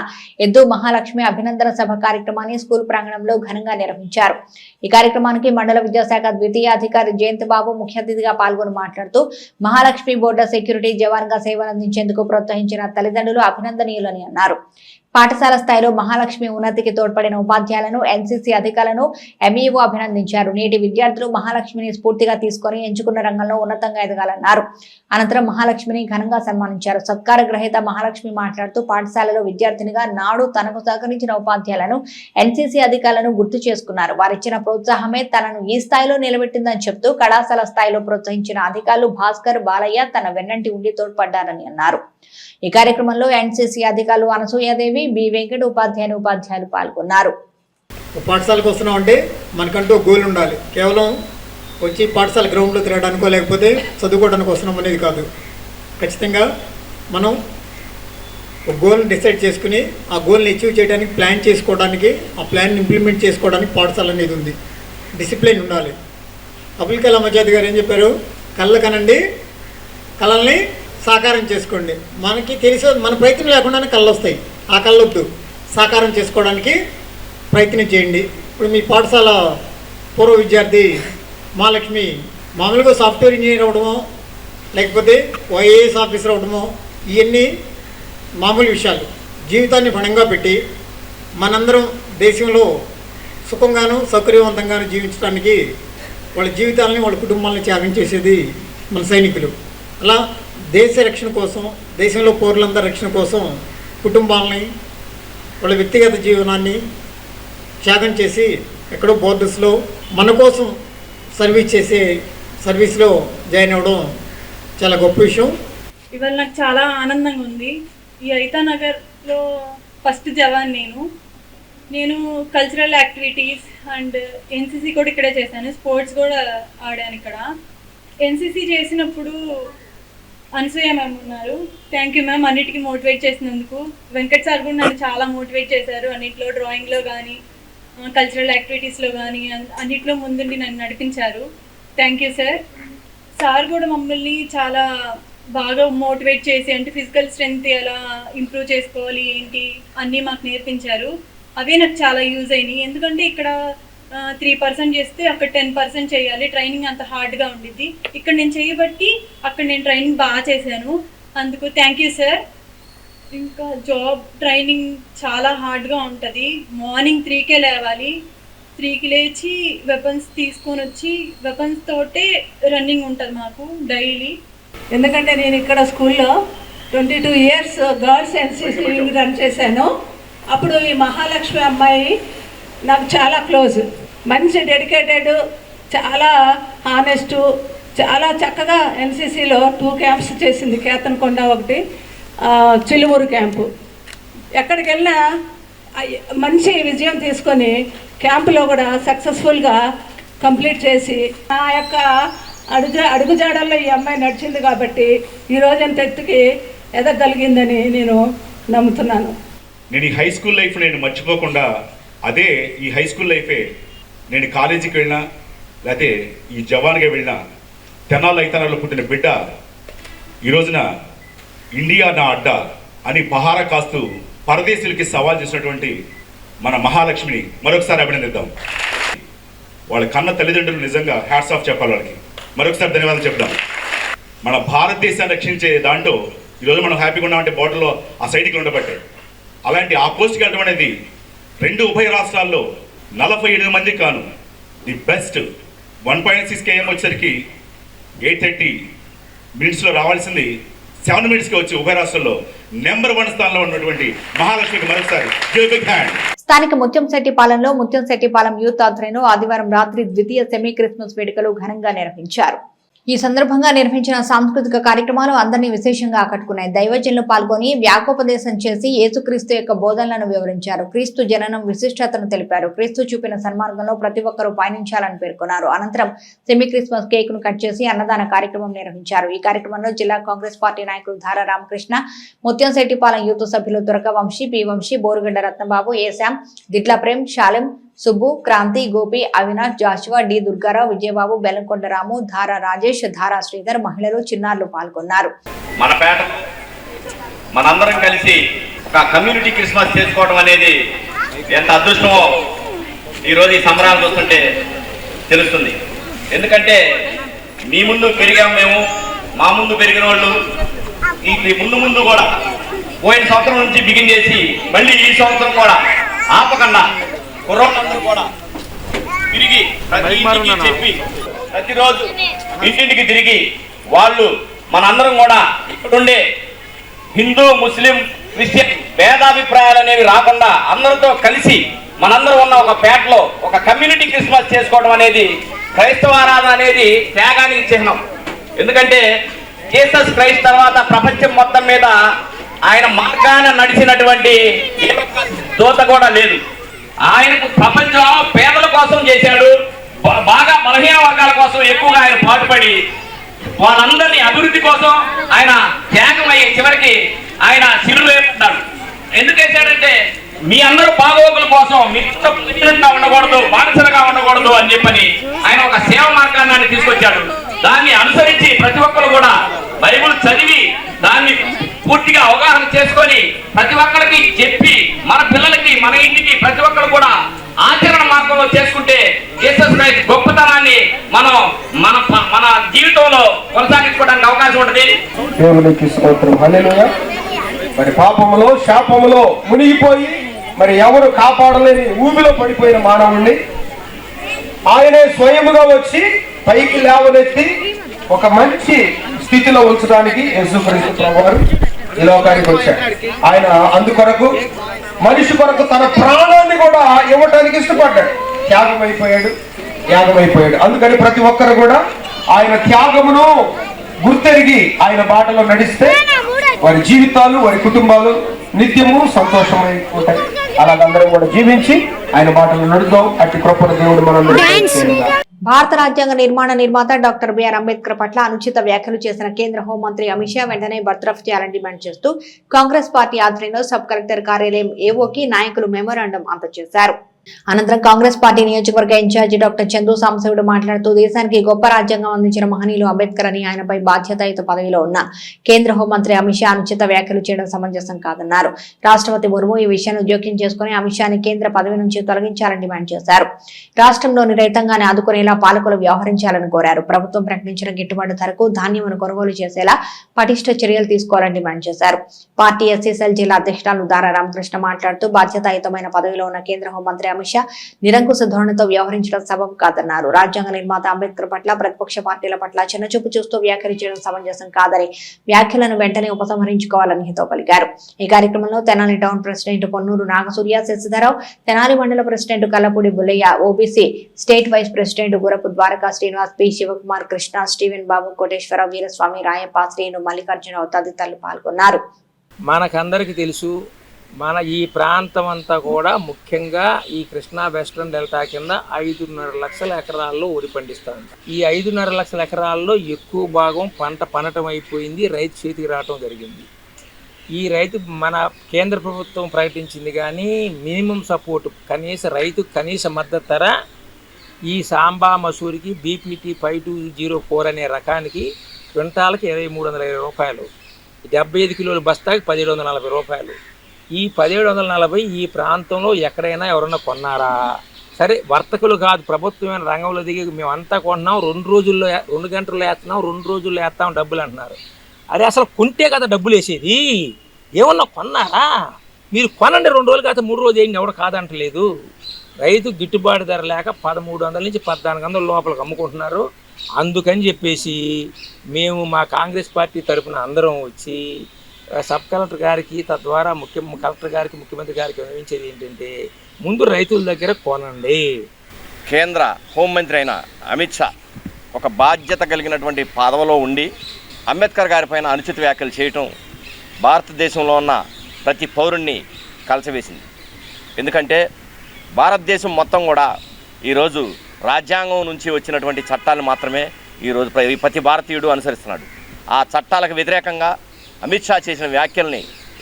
ఎద్దు మహాలక్ష్మి అభినందన సభ కార్యక్రమాన్ని స్కూల్ ప్రాంగణంలో ఘనంగా నిర్వహించారు. ఈ కార్యక్రమానికి మండల విద్యాశాఖ ద్వితీయ అధికారి జయంతి బాబు ముఖ్య అతిథిగా పాల్గొని మాట్లాడుతూ మహాలక్ష్మి బోర్డర్ సెక్యూరిటీ జవాన్ గా సేవలందించేందుకు ప్రోత్సహించిన తల్లిదండ్రులు అభినందనీయులని అన్నారు. పాఠశాల స్థాయిలో మహాలక్ష్మి ఉన్నతికి తోడ్పడిన ఉపాధ్యాయులను, ఎన్సీసీ అధికారులను ఎంఈఓ అభినందించారు. నేటి విద్యార్థులు మహాలక్ష్మిని స్ఫూర్తిగా తీసుకుని ఎంచుకున్న రంగంలో ఉన్నతంగా ఎదగాలన్నారు. అనంతరం మహాలక్ష్మిని ఘనంగా సన్మానించారు. సత్కార గ్రహీత మహాలక్ష్మి మాట్లాడుతూ పాఠశాలలో విద్యార్థినిగా నాడు తనకు సహకరించిన ఉపాధ్యాయులను, ఎన్సీసీ అధికారులను గుర్తు చేసుకున్నారు. వారిచ్చిన ప్రోత్సాహమే తనను ఈ స్థాయిలో నిలబెట్టిందని చెప్తూ కళాశాల స్థాయిలో ప్రోత్సహించిన అధికారులు భాస్కర్, బాలయ్య తన వెన్నంటి ఉండి తోడ్పడ్డారని అన్నారు. ఈ కార్యక్రమంలో ఎన్సీసీ అధికారులు అనసూయాదేవి, బి వెంకట, ఉపాధ్యాయులు పాల్గొన్నారు. పాఠశాలకు వస్తున్నాం అంటే మనకంటూ గోల్ ఉండాలి. కేవలం వచ్చి పాఠశాల గ్రౌండ్లో తిరగడానికో లేకపోతే చదువుకోవడానికి వస్తున్నాం అనేది కాదు. ఖచ్చితంగా మనం ఒక గోల్ని డిసైడ్ చేసుకుని ఆ గోల్ని అచీవ్ చేయడానికి ప్లాన్ చేసుకోవడానికి, ఆ ప్లాన్ని ఇంప్లిమెంట్ చేసుకోవడానికి పాఠశాల అనేది ఉంది. డిసిప్లిన్ ఉండాలి. అబుల్ కలాం ఆజాద్ గారు ఏం చెప్పారు? కళ్ళ కనండి, కళల్ని సాకారం చేసుకోండి. మనకి తెలిసే మన ప్రయత్నం లేకుండానే కళ్ళు వస్తాయి. ఆ కళ్ళొద్దు, సాకారం చేసుకోవడానికి ప్రయత్నం చేయండి. ఇప్పుడు మీ పాఠశాల పూర్వ విద్యార్థి మహాలక్ష్మి మామూలుగా సాఫ్ట్వేర్ ఇంజనీర్ అవ్వడమో లేకపోతే ఐఏఎస్ ఆఫీసర్ అవ్వడమో ఇవన్నీ మామూలు విషయాలు. జీవితాన్ని పణంగా పెట్టి మనందరం దేశంలో సుఖంగాను సౌకర్యవంతంగాను జీవించడానికి వాళ్ళ జీవితాలని, వాళ్ళ కుటుంబాలను త్యాగం చేసేది మన సైనికులు. అలా దేశ రక్షణ కోసం, దేశంలో పౌరులందరి రక్షణ కోసం కుటుంబాలని, వాళ్ళ వ్యక్తిగత జీవనాన్ని త్యాగం చేసి ఎక్కడో బోర్డర్స్లో మన కోసం సర్వీస్లో జాయిన్ అవ్వడం చాలా గొప్ప విషయం. ఇవాళ నాకు చాలా ఆనందంగా ఉంది. ఈ ఐతానగర్లో ఫస్ట్ జవాన్ నేను కల్చరల్ యాక్టివిటీస్ అండ్ ఎన్సీసీ కూడా ఇక్కడే చేశాను. స్పోర్ట్స్ కూడా ఆడాను ఇక్కడ. ఎన్సీసీ చేసినప్పుడు అనసూయ మ్యామ్ ఉన్నారు. థ్యాంక్ యూ మ్యామ్, అన్నిటికీ మోటివేట్ చేసినందుకు. వెంకట్ సార్ కూడా నన్ను చాలా మోటివేట్ చేశారు. అన్నింటిలో డ్రాయింగ్లో కానీ, కల్చరల్ యాక్టివిటీస్లో కానీ అన్నింటిలో ముందుండి నన్ను నడిపించారు. Thank you sir. సార్ కూడా మమ్మల్ని చాలా బాగా మోటివేట్ చేసి, అంటే ఫిజికల్ స్ట్రెంగ్త్ ఎలా ఇంప్రూవ్ చేసుకోవాలి ఏంటి అన్నీ మాకు నేర్పించారు. అవే నాకు చాలా యూజ్ అయినాయి. ఎందుకంటే ఇక్కడ 3% చేస్తే అక్కడ 10% చేయాలి. ట్రైనింగ్ అంత హార్డ్గా ఉండిద్ది. ఇక్కడ నేను చేయబట్టి అక్కడ నేను ట్రైనింగ్ బాగా చేశాను. అందుకు థ్యాంక్ యూ సార్. ఇంకా జాబ్ ట్రైనింగ్ చాలా హార్డ్గా ఉంటుంది. మార్నింగ్ 3కే లేవాలి. 3కి లేచి వెపన్స్ తీసుకొని వచ్చి వెపన్స్ తోటే రన్నింగ్ ఉంటుంది మాకు డైలీ. ఎందుకంటే నేను ఇక్కడ స్కూల్లో 22 ఇయర్స్ గర్ల్స్ ఎన్సీసీ రన్ చేశాను. అప్పుడు ఈ మహాలక్ష్మి అమ్మాయి నాకు చాలా క్లోజ్, మంచి డెడికేటెడ్, చాలా హానెస్టు, చాలా చక్కగా ఎన్సీసీలో 2 క్యాంప్స్ చేసింది. కేతన్కొండ ఒకటి, చిలుమూరు క్యాంపు. ఎక్కడికి వెళ్ళినా మంచి విజయం తీసుకొని క్యాంపులో కూడా సక్సెస్ఫుల్గా కంప్లీట్ చేసి ఆ యొక్క అడుగుజాడల్లో ఈ అమ్మాయి నడిచింది కాబట్టి ఈరోజు ఎంత ఎత్తుకి ఎదగలిగిందని నేను నమ్ముతున్నాను. నేను ఈ హై స్కూల్ లైఫ్ నేను మర్చిపోకుండా అదే ఈ హై స్కూల్ లైఫే నేను కాలేజీకి వెళ్ళినా లేకపోతే ఈ జవాన్గా వెళ్ళినా తెనాలి ఐతనాల్లో పుట్టిన బిడ్డ ఈ రోజున ఇండియా నా అడ్డా అని పహారా కాస్తూ పరదేశీలకి సవాల్ చేసినటువంటి మన మహాలక్ష్మిని మరొకసారి అభినందిద్దాం. వాళ్ళ కన్న తల్లిదండ్రులు నిజంగా హ్యాట్స్ ఆఫ్ చెప్పాలి. వాళ్ళకి మరొకసారి ధన్యవాదాలు చెప్దాం. మన భారతదేశాన్ని రక్షించే దాంట్లో ఈరోజు మనం హ్యాపీగా ఉన్నామంటే బోర్డర్లో ఆ సైనికులు ఉండబట్టే. అలాంటి ఆ పోస్ట్కి వెళ్ళడం అనేది 2 ఉభయ రాష్ట్రాల్లో 48 మంది కాను ది బెస్ట్ 1.6 km వచ్చేసరికి 8:30 minutesలో రావాల్సింది 7 minutesకి వచ్చి ఉభయ రాష్ట్రాల్లో నెంబర్ 1 స్థానంలో ఉన్నటువంటి మహాలక్ష్మికి మరొకసారి బిగ్ హ్యాండ్. స్థానిక ముత్యంశెట్టిపాలెంలో ముత్యంశెట్టిపాలెం యూత్ ఆధ్వర్యంలో ఆదివారం రాత్రి ద్వితీయ సెమీ క్రిస్మస్ వేడుకలు ఘనంగా నిర్వహించారు. ఈ సందర్భంగా నిర్వహించిన సాంస్కృతిక కార్యక్రమాలు అందరినీ విశేషంగా ఆకట్టుకున్నాయి. దైవజనులు పాల్గొని వ్యాకోపదేశం చేసి యేసుక్రీస్తు యొక్క బోధనలను వివరించారు. క్రీస్తు జననం విశిష్టతను తెలిపారు. క్రీస్తు చూపిన సన్మార్గంలో ప్రతి ఒక్కరూ పయనించాలని పేర్కొన్నారు. అనంతరం సెమీ క్రిస్మస్ కేక్ ను కట్ చేసి అన్నదాన కార్యక్రమం నిర్వహించారు. ఈ కార్యక్రమంలో జిల్లా కాంగ్రెస్ పార్టీ నాయకులు ధార రామకృష్ణ, ముత్యంశెట్టిపాలెం యూత్ సభ్యులు దుర్గ వంశీ, పి వంశీ, బోరుగడ్డ రత్నబాబు, ఏ శ్యామ్, దిట్ల ప్రేమ్, శాలెం, సుబ్బు, క్రాంతి, గోపి, అవినాష్, జాషువా, డి దుర్గారావు, విజయబాబు, బెల్లంకొండ రాము, ధారా రాజేష్, ధారా శ్రీధర్, మహిళలు, చిన్నారులు పాల్గొన్నారు. మన పేట మనందరం కలిసి ఒక కమ్యూనిటీ క్రిస్మస్ చేసుకోవడం అనేది ఎంత అదృష్టమో ఈరోజు ఈ సంబరాలు చూస్తుంటే తెలుస్తుంది. ఎందుకంటే మీ ముందు పెరిగాము మేము, మా ముందు పెరిగిన వాళ్ళు ఈ ముందు కూడా పోయిన సంవత్సరం నుంచి బిగిన్ చేసి మళ్ళీ ఈ సంవత్సరం కూడా ఆపకుండా కుర్రోళ్ళందరూ కూడా తిరిగి ప్రతి ఇంటికి చెప్పి ప్రతిరోజు ఇంటింటికి తిరిగి వాళ్ళు మనందరం కూడా ఇక్కడుండే హిందూ, ముస్లిం, క్రిస్టియన్ భేదాభిప్రాయాలు అనేవి రాకుండా అందరితో కలిసి మనందరం ఉన్న ఒక పేటలో ఒక కమ్యూనిటీ క్రిస్మస్ చేసుకోవడం అనేది క్రైస్తవ ఆరాధన అనేది త్యాగానికి చిహ్నం. ఎందుకంటే జీసస్ క్రైస్ట్ తర్వాత ప్రపంచం మొత్తం మీద ఆయన మార్గాన నడిచినటువంటి ఏ ఒక్క దూత కూడా లేదు. ఆయనకు ప్రపంచం పేదల కోసం చేశాడు, బాగా బలహీన వర్గాల కోసం ఎక్కువగా ఆయన పాటుపడి వాళ్ళందరినీ అభివృద్ధి కోసం ఆయన త్యాగమయ్యే చివరికి ఆయన సిలువేస్తాడు. ఎందుకు వేశాడంటే మీ అందరూ బాగోగుల కోసం మీరుగా ఉండకూడదు, బానిసలుగా ఉండకూడదు అని చెప్పని ఆయన ఒక సేవ మార్గాన్ని తీసుకొచ్చాడు. దాన్ని అనుసరించి ప్రతి ఒక్కరు కూడా బైబిల్ చదివి దాన్ని పూర్తిగా అవగాహన చేసుకొని ప్రతి ఒక్కరికి చెప్పి మన పిల్లలకి మన ఇంటికి ప్రతి ఒక్కరు కూడా ఆచరణ మార్గంలో చేసుకుంటే జీసస్ క్రైస్ట్ గొప్పతనాన్ని మనం మన మన జీవితంలో కొనసాగించుకోవడానికి అవకాశం ఉంటుంది. దేవునికి స్తోత్రం, హల్లెలూయా. మరి పాపములో శాపములో మునిగిపోయి మరి ఎవరు కాపాడలేని ఊబిలో పడిపోయిన మానవుణ్ణి ఆయనే స్వయముగా వచ్చి పైకి లేవనెత్తి ఒక మంచి స్థితిలో ఉంచడానికి యేసుక్రీస్తు ప్రభువారు ఈ లోకానికి వచ్చాడు. ఆయన అందుకొరకు మనిషి కొరకు తన ప్రాణాన్ని కూడా ఇవ్వటానికి ఇష్టపడ్డాడు. త్యాగమైపోయాడు. అందుకని ప్రతి ఒక్కరు కూడా ఆయన త్యాగమును గుర్తెరిగి ఆయన బాటలో నడిస్తే వారి జీవితాలు, వారి కుటుంబాలు నిత్యము సంతోషమై ఉంటాయి. అలాగందరం కూడా జీవించి ఆయన బాటలో నడుద్దాం. అట్టి కృపను దేవుడు మనందరికీ. భారత రాజ్యాంగ నిర్మాత డాక్టర్ బిఆర్ అంబేద్కర్ పట్ల అనుచిత వ్యాఖ్యలు చేసిన కేంద్ర హోంమంత్రి అమిత్ షా వెంటనే బర్తరఫ్ చేయాలని డిమాండ్ చేస్తూ కాంగ్రెస్ పార్టీ ఆధ్వర్యంలో సబ్ కలెక్టర్ కార్యాలయం ఏఓకి నాయకులు మెమోరాండం అందజేశారు. అనంతరం కాంగ్రెస్ పార్టీ నియోజకవర్గ ఇన్ఛార్జి డాక్టర్ చందు సాంబశివుడు మాట్లాడుతూ దేశానికి గొప్ప రాజ్యాంగం అందించిన మహనీయులు అంబేద్కర్ అని ఆయనపై బాధ్యతాయుత పదవిలో ఉన్న కేంద్ర హోంమంత్రి అమిత్ షా అనుచిత వ్యాఖ్యలు చేయడం సమంజసం కాదన్నారు. రాష్ట్రపతి ముర్ము ఈ విషయాన్ని జోక్యం చేసుకుని అమిత్ షాని కేంద్ర పదవి నుంచి తొలగించాలని డిమాండ్ చేశారు. రాష్ట్రంలోని రైతాంగాన్ని ఆదుకునేలా పాలకులు వ్యవహరించాలని కోరారు. ప్రభుత్వం ప్రకటించిన గిట్టుబాటు ధరకు ధాన్యమును కొనుగోలు చేసేలా పటిష్ట చర్యలు తీసుకోవాలని డిమాండ్ చేశారు. పార్టీ ఎస్సీసీఎల్ జిల్లా అధ్యక్షురాలు దారా రామకృష్ణ మాట్లాడుతూ బాధ్యతాయుతమైన పదవిలో ఉన్న కేంద్ర హోంమంత్రి అమిత్ షా నిరంకుశ ధోరణితో వ్యవహరించడం సబబు కాదన్నారు. రాజ్యాంగ నిర్మాత అంబేద్కర్ పట్ల ప్రతిపక్ష పార్టీల పట్ల చిన్నచూపు చూస్తూ వ్యాఖ్యలు సమంజసం కాదని వ్యాఖ్యలను వెంటనే ఉపసంహరించుకోవాలని హితవు పలికారు. ఈ కార్యక్రమంలో తెనాలి టౌన్ ప్రెసిడెంట్ పొన్నూరు నాగసూర్య శశిధరరావు, తెనాలి మండల president Kallapudi Bullaiah, OBC state vice president Gurapu Dwaraka Srinivas, P Sivakumar, Krishna, Steven Babu, Koteswara Rao, Veeraswamy, Rayappa, Srinu, Mallikarjuna Rao తదితరులు పాల్గొన్నారు. మనకందరికీ తెలుసు, మన ఈ ప్రాంతం అంతా కూడా ముఖ్యంగా ఈ కృష్ణా వెస్ట్రన్ డెల్టా కింద 5.5 లక్షల ఎకరాల్లో వరి పండిస్తాం. ఈ 5.5 లక్షల ఎకరాల్లో ఎక్కువ భాగం పంట పనటం అయిపోయింది, రైతు చేతికి రావటం జరిగింది. ఈ రైతు మన కేంద్ర ప్రభుత్వం ప్రకటించింది కానీ మినిమం సపోర్ట్ రైతు కనీస మద్దతు ధర ఈ సాంబా మసూరికి బీపీటీ 5204 అనే రకానికి క్వింటాలకి 2320 రూపాయలు, 75 కిలోల బస్తాకి 1740 రూపాయలు. ఈ 1740 ఈ ప్రాంతంలో ఎక్కడైనా ఎవరన్నా కొన్నారా? సరే, వర్తకులు కాదు, ప్రభుత్వమైన రంగంలో దిగి మేమంతా కొంటున్నాం, 2 గంటల్లో వేస్తున్నాం, 2 రోజుల్లో వేస్తాం డబ్బులు అంటున్నారు. అరే అసలు కొంటే కదా డబ్బులు వేసేది, ఏమన్నా కొన్నారా? మీరు కొనండి, 2 రోజులు కాదు 3 రోజులు వేయండి, ఎవరు కాదంటలేదు. రైతు గిట్టుబాటు ధర లేక 1300 నుంచి 1400 లోపలికి అమ్ముకుంటున్నారు. అందుకని చెప్పేసి మేము మా కాంగ్రెస్ పార్టీ తరఫున అందరం వచ్చి సబ్ కలెక్టర్ గారికి, తద్వారా కలెక్టర్ గారికి, ముఖ్యమంత్రి గారికి వినిపించేది ఏంటంటే ముందు రైతుల దగ్గర కొనండి. కేంద్ర హోంమంత్రి అయిన అమిత్ షా ఒక బాధ్యత కలిగినటువంటి పదవిలో ఉండి అంబేద్కర్ గారి పైన అనుచిత వ్యాఖ్యలు చేయటం భారతదేశంలో ఉన్న ప్రతి పౌరుణ్ణి కలచవేసింది. ఎందుకంటే భారతదేశం మొత్తం కూడా ఈరోజు రాజ్యాంగం నుంచి వచ్చినటువంటి చట్టాలు మాత్రమే ఈరోజు ప్రతి భారతీయుడు అనుసరిస్తున్నాడు. ఆ చట్టాలకు వ్యతిరేకంగా అమిత్ షా చేసిన వ్యాఖ్యల్ని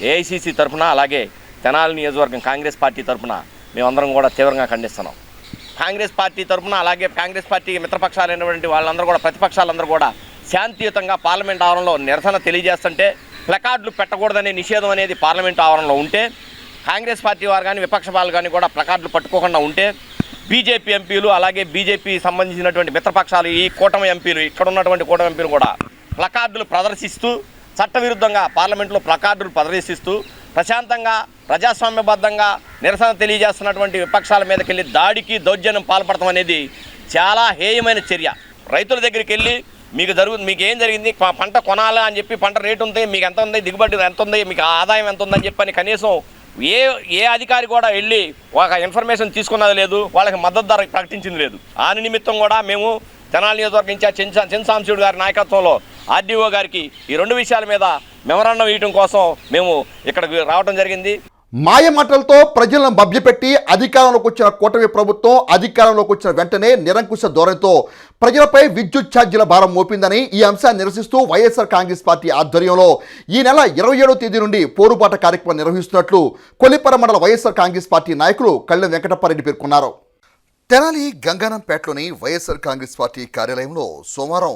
ఏఐసీసీ తరఫున, అలాగే తెనాలి నియోజకవర్గం కాంగ్రెస్ పార్టీ తరఫున మేమందరం కూడా తీవ్రంగా ఖండిస్తున్నాం. కాంగ్రెస్ పార్టీ తరఫున, అలాగే కాంగ్రెస్ పార్టీ మిత్రపక్షాలైనటువంటి వాళ్ళందరూ కూడా, ప్రతిపక్షాలందరూ కూడా శాంతియుతంగా పార్లమెంట్ ఆవరణలో నిరసన తెలియజేస్తుంటే ప్లకార్డులు పెట్టకూడదనే నిషేధం అనేది పార్లమెంట్ ఆవరణలో ఉంటే, కాంగ్రెస్ పార్టీ వారు కానీ విపక్ష వాళ్ళు కానీ కూడా ప్లకార్డులు పట్టుకోకుండా ఉంటే, బీజేపీ ఎంపీలు అలాగే బీజేపీ సంబంధించినటువంటి మిత్రపక్షాలు, ఈ కూటమి ఎంపీలు, ఇక్కడ ఉన్నటువంటి కూటమి ఎంపీలు కూడా ప్లకార్డులు ప్రదర్శిస్తూ, చట్టవిరుద్ధంగా పార్లమెంట్లో ప్లకార్డులు ప్రదర్శిస్తూ ప్రశాంతంగా ప్రజాస్వామ్యబద్ధంగా నిరసన తెలియజేస్తున్నటువంటి విపక్షాల మీదకి వెళ్ళి దాడికి, దౌర్జన్యం పాల్పడటం అనేది చాలా హేయమైన చర్య. రైతుల దగ్గరికి వెళ్ళి మీకు ఏం జరిగింది, పంట కొనాలా అని చెప్పి, పంట రేటు ఉంది, మీకు ఎంత ఉంది, దిగుబడి ఎంత ఉంది, మీకు ఆదాయం ఎంత ఉందని చెప్పని కనీసం ఏ అధికారి కూడా వెళ్ళి ఒక ఇన్ఫర్మేషన్ తీసుకున్నది లేదు, వాళ్ళకి మద్దతు ధర ప్రకటించింది లేదు. ఆ నిమిత్తం కూడా మేము తెనాలి నియోజకవర్గం ఇన్ఛార్జ్ చందు సాంబశివుడు గారి నాయకత్వంలో ఆర్డీఓ గారికి ఈ 2 విషయాల మీద మెమరాండం ఇవ్వడం కోసం మేము ఇక్కడికి రావడం జరిగింది. మాయమాటలతో ప్రజలను మభ్యపెట్టి అధికారంలోకి వచ్చిన కూటమి ప్రభుత్వం అధికారంలోకి వచ్చిన వెంటనే నిరంకుశ ధోరణితో ప్రజలపై విద్యుత్ ఛార్జీల భారం మోపిందని ఈ అంశాన్ని నిరసిస్తూ వైఎస్ఆర్ కాంగ్రెస్ పార్టీ ఆధ్వర్యంలో ఈ నెల 27వ తేదీ నుండి పోరుబాట కార్యక్రమం నిర్వహిస్తున్నట్లు కొల్లిపర మండల వైఎస్ఆర్ కాంగ్రెస్ పార్టీ నాయకులు కళ్ళెం వెంకటప్పారెడ్డి పేర్కొన్నారు. తెనాలి గంగానంపేటలోని వైఎస్ఆర్ కాంగ్రెస్ పార్టీ కార్యాలయంలో సోమవారం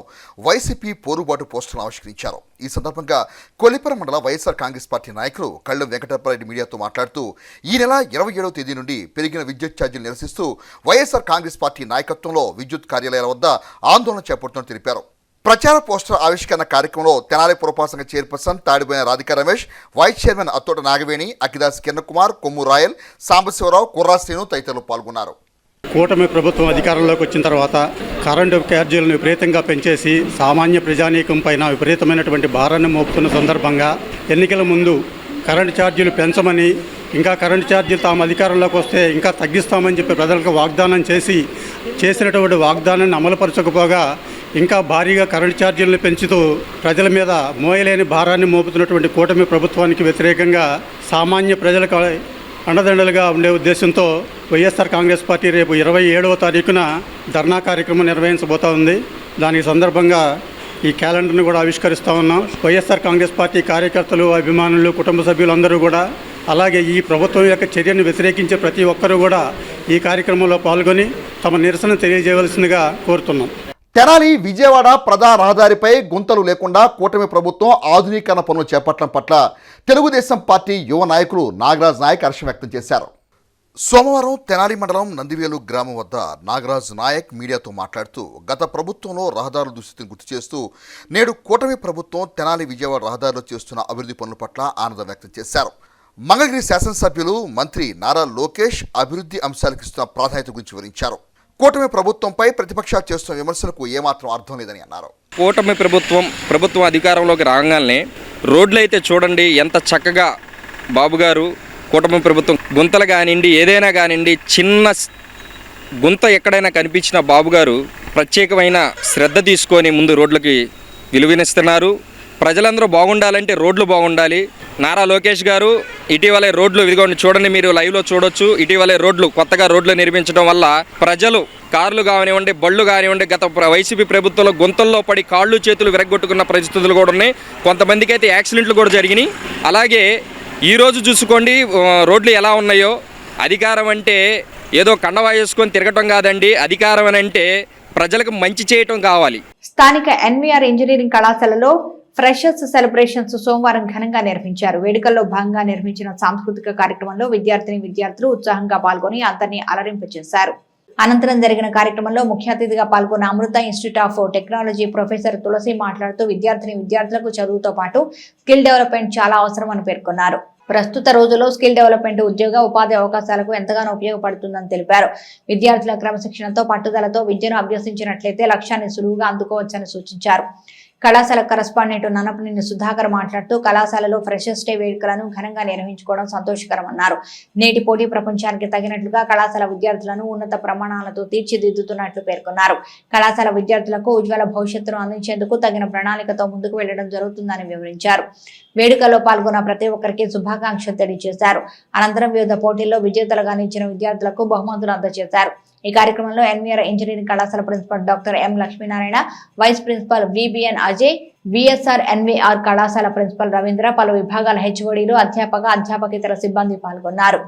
వైసీపీ పోరుబాటు పోస్టర్ను ఆవిష్కరించారు. ఈ సందర్భంగా కొల్లిపర మండల వైఎస్ఆర్ కాంగ్రెస్ పార్టీ నాయకులు కళ్ళెం వెంకటప్పారెడ్డి మీడియాతో మాట్లాడుతూ ఈ నెల 27వ తేదీ నుండి పెరిగిన విద్యుత్ ఛార్జీలు నిరసిస్తూ వైఎస్ఆర్ కాంగ్రెస్ పార్టీ నాయకత్వంలో విద్యుత్ కార్యాలయాల వద్ద ఆందోళన చేపడుతున్నట్టు తెలిపారు. ప్రచార పోస్టర్ ఆవిష్కరణ కార్యక్రమంలో తెనాలి పురపాలక సంఘ chairperson తాడిపోయిన Radhika Ramesh, vice chairman Attota Nagaveni, Akhidas Kiran Kumar, కొమ్ము రాయల్, సాంబశివరావు, కుర్రాశ్రీను తదితరులు పాల్గొన్నారు. కూటమి ప్రభుత్వం అధికారంలోకి వచ్చిన తర్వాత కరెంటు ఛార్జీలను విపరీతంగా పెంచేసి సామాన్య ప్రజానీకం పైన విపరీతమైనటువంటి భారాన్ని మోపుతున్న సందర్భంగా ఎన్నికల ముందు కరెంటు ఛార్జీలు పెంచమని, ఇంకా కరెంటు ఛార్జీలు తాము అధికారంలోకి వస్తే ఇంకా తగ్గిస్తామని చెప్పి ప్రజలకు వాగ్దానం చేసినటువంటి వాగ్దానాన్ని అమలుపరచకపోగా ఇంకా భారీగా కరెంటు ఛార్జీలను పెంచుతూ ప్రజల మీద మోయలేని భారాన్ని మోపుతున్నటువంటి కూటమి ప్రభుత్వానికి వ్యతిరేకంగా సామాన్య ప్రజలకు అండదండలుగా ఉండే ఉద్దేశంతో వైఎస్ఆర్ కాంగ్రెస్ పార్టీ రేపు 27వ తారీఖున ధర్నా కార్యక్రమం నిర్వహించబోతా ఉంది. దానికి సందర్భంగా ఈ క్యాలెండర్ను కూడా ఆవిష్కరిస్తూ ఉన్నాం. వైఎస్ఆర్ కాంగ్రెస్ పార్టీ కార్యకర్తలు, అభిమానులు, కుటుంబ సభ్యులందరూ కూడా అలాగే ఈ ప్రభుత్వం యొక్క చర్యను వ్యతిరేకించే ప్రతి ఒక్కరూ కూడా ఈ కార్యక్రమంలో పాల్గొని తమ నిరసన తెలియజేయవలసిందిగా కోరుతున్నాం. తెనాలి విజయవాడ ప్రధాన రహదారిపై గుంతలు లేకుండా కూటమి ప్రభుత్వం ఆధునీకరణ పనులు చేపట్టడం పట్ల తెలుగుదేశం పార్టీ యువ నాయకులు నాగరాజ్ నాయక్ హర్షం వ్యక్తం చేశారు. సోమవారం తెనాలి మండలం నందివేలు గ్రామం వద్ద నాగరాజ్ నాయక్ మీడియాతో మాట్లాడుతూ గత ప్రభుత్వంలో రహదారుల దుస్థితిని గుర్తు చేస్తూ నేడు కూటమి ప్రభుత్వం తెనాలి విజయవాడ రహదారిలో చేస్తున్న అభివృద్ధి పనుల పట్ల ఆనందం వ్యక్తం చేశారు. మంగళగిరి శాసనసభ్యులు మంత్రి నారా లోకేష్ అభివృద్ధి అంశాలకు ఇస్తున్న ప్రాధాన్యత గురించి వివరించారు. కూటమి ప్రభుత్వంపై ప్రతిపక్షాలు చేస్తున్న విమర్శలకు ఏమాత్రం అర్థం లేదని అన్నారు. కూటమి ప్రభుత్వం అధికారంలోకి రాగానే రోడ్లు అయితే చూడండి ఎంత చక్కగా బాబు గారు కూటమి ప్రభుత్వం గుంతలు కానివ్వండి ఏదైనా కానివ్వండి చిన్న గుంత ఎక్కడైనా కనిపించిన బాబు గారు ప్రత్యేకమైన శ్రద్ధ తీసుకొని ముందు రోడ్లకి విలువనిస్తున్నారు. ప్రజలందరూ బాగుండాలంటే రోడ్లు బాగుండాలి. నారా లోకేష్ గారు ఇటీవలే రోడ్లు ఇదిగోండి చూడండి, మీరు లైవ్లో చూడొచ్చు. ఇటీవలే కొత్తగా రోడ్లు నిర్మించడం వల్ల ప్రజలు కార్లు కానివ్వండి బళ్ళు కానివ్వండి గత వైసీపీ ప్రభుత్వంలో గుంతల్లో పడి కాళ్ళు చేతులు విరగొట్టుకున్న పరిస్థితులు కూడా ఉన్నాయి. కొంతమందికి అయితే యాక్సిడెంట్లు కూడా జరిగినాయి. అలాగే ఈరోజు చూసుకోండి రోడ్లు ఎలా ఉన్నాయో. అధికారం అంటే ఏదో కండవా వేసుకొని తిరగటం కాదండి. అధికారం అని అంటే ప్రజలకు మంచి చేయటం కావాలి. స్థానిక ఎన్వీఆర్ ఇంజనీరింగ్ కళాశాలలో ఫ్రెషర్స్ సెలబ్రేషన్స్ సోమవారం ఘనంగా నిర్వహించారు. వేడుకల్లో భాగంగా నిర్వహించిన సాంస్కృతిక కార్యక్రమంలో విద్యార్థులు ఉత్సాహంగా పాల్గొని అందరినీ అలరింపచేశారు. అనంతరం జరిగిన కార్యక్రమంలో ముఖ్య అతిథిగా పాల్గొన్న అమృత ఇన్స్టిట్యూట్ ఆఫ్ టెక్నాలజీ ప్రొఫెసర్ తులసి మాట్లాడుతూ విద్యార్థులకు చదువుతో పాటు స్కిల్ డెవలప్మెంట్ చాలా అవసరమని పేర్కొన్నారు. ప్రస్తుత రోజుల్లో స్కిల్ డెవలప్మెంట్ ఉద్యోగ ఉపాధి అవకాశాలకు ఎంతగానో ఉపయోగపడుతుందని తెలిపారు. విద్యార్థుల క్రమశిక్షణతో పట్టుదలతో విద్యను అభ్యసించినట్లయితే లక్ష్యాన్ని సులువుగా అందుకోవచ్చని సూచించారు. కళాశాల కరస్పాండెంట్ నన్నపనేని సుధాకర్ మాట్లాడుతూ కళాశాలలో ఫ్రెషర్స్ డే వేడుకలను ఘనంగా నిర్వహించుకోవడం సంతోషకరమన్నారు. నేటి పోటీ ప్రపంచానికి తగినట్లుగా కళాశాల విద్యార్థులను ఉన్నత ప్రమాణాలతో తీర్చిదిద్దుతున్నట్లు పేర్కొన్నారు. కళాశాల విద్యార్థులకు ఉజ్వల భవిష్యత్తును అందించేందుకు తగిన ప్రణాళికతో ముందుకు వెళ్లడం జరుగుతుందని వివరించారు. వేడుకల్లో పాల్గొన్న ప్రతి ఒక్కరికి శుభాకాంక్షలు తెలియజేశారు. అనంతరం వివిధ పోటీల్లో విజేతలుగా నిలిచిన విద్యార్థులకు బహుమతులు అందజేశారు. ఈ కార్యక్రమంలో ఎన్వీఆర్ ఇంజనీరింగ్ కళాశాల principal doctor M Lakshminarayana, vice principal VBN Ajay, VSR NVR కళాశాల ప్రిన్సిపల్ రవీంద్ర, పలు విభాగాల హెచ్ఓడీలు, అధ్యాపకేతర సిబ్బంది పాల్గొన్నారు.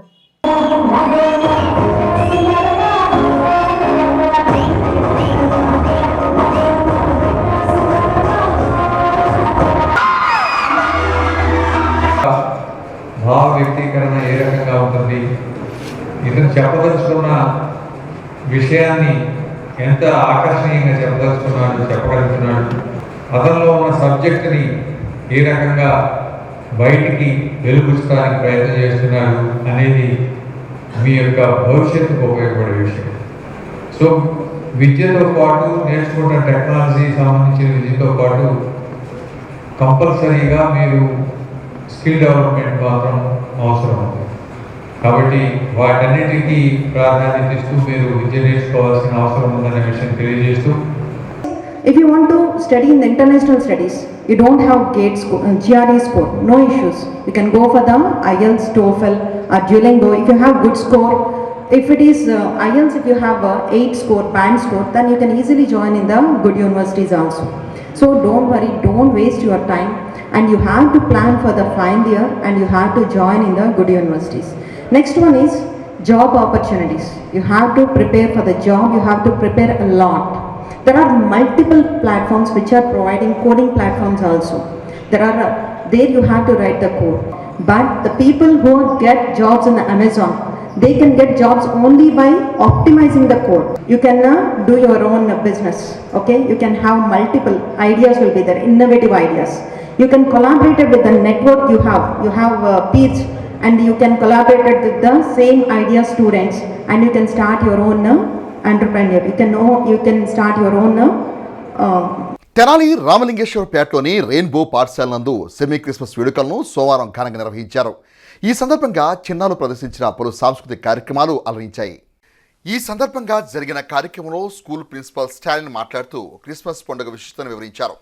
భావ వ్యక్తీకరణ ఏ రకంగా ఉంటుంది, ఇతను చెప్పదలుచుకున్న విషయాన్ని ఎంత ఆకర్షణీయంగా చెప్పగలుగుతున్నాడు, అతనిలో ఉన్న సబ్జెక్టుని ఏ రకంగా బయటికి వెలుగుచ్చడానికి ప్రయత్నం చేస్తున్నాడు అనేది మీ యొక్క భవిష్యత్తుకు ఉపయోగపడే విషయం. సో విద్యతో పాటు నేర్చుకున్న టెక్నాలజీ సంబంధించిన విద్యతో పాటు కంపల్సరీగా మీరు స్కిల్ డెవలప్మెంట్ మాత్రం అవసరం ఉంది. కాబట్టి వాటన్నిటికీ ప్రాధాన్యత ఇస్తూ మీరు విద్య నేర్చుకోవాల్సిన అవసరం ఉందనే విషయం తెలియజేస్తూ, if you want to study in the international studies, you don't have GATE score, GRE score, no issues. You can go for the IELTS, TOEFL or Duolingo. If you have good score, if it is IELTS, if you have 8 score, band score, then you can easily join in the good universities also. So don't worry, don't waste your time, and you have to plan for the final year and you have to join in the good universities. Next one is job opportunities. You have to prepare for the job, you have to prepare a lot. There are multiple platforms which are providing coding platforms also. There you have to write the code. But the people who get jobs in the Amazon, they can get jobs only by optimizing the code. You can do your own business, okay? You can have multiple ideas will be there, innovative ideas. You can collaborate with the network you have. You have peers and you can collaborate with the same idea students and you can start your own entrepreneur. You can start your own Tenali రామలింగేశ్వరపేటలోని రెయిన్బో పాఠశాల నందు సెమీ క్రిస్మస్ వేడుకలను సోమవారం ఘనంగా నిర్వహించారు. ఈ సందర్భంగా చిన్నారులు ప్రదర్శించిన పలు సాంస్కృతిక కార్యక్రమాలు అలరించాయి. ఈ సందర్భంగా జరిగిన కార్యక్రమంలో స్కూల్ ప్రిన్సిపల్ స్టాలిన్ మాట్లాడుతూ క్రిస్మస్ పండుగ విశిష్టతను వివరించారు.